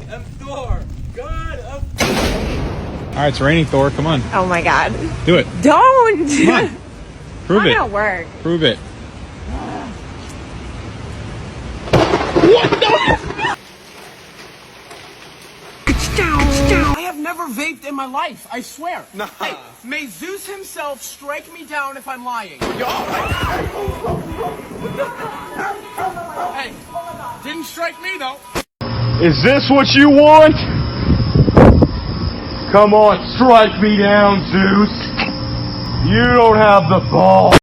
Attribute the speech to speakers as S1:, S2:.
S1: am Thor, god of...
S2: All right, it's raining, Thor. Come on.
S3: Oh my god.
S2: Do it.
S3: Don't!
S2: Come on. Prove
S3: Not
S2: it.
S3: gonna work.
S2: Prove it.
S4: I have never vaped in my life, I swear. Nah. Hey, may Zeus himself strike me down if I'm lying. Hey, didn't strike me though.
S5: Is this what you want? Come on, strike me down, Zeus. You don't have the ball.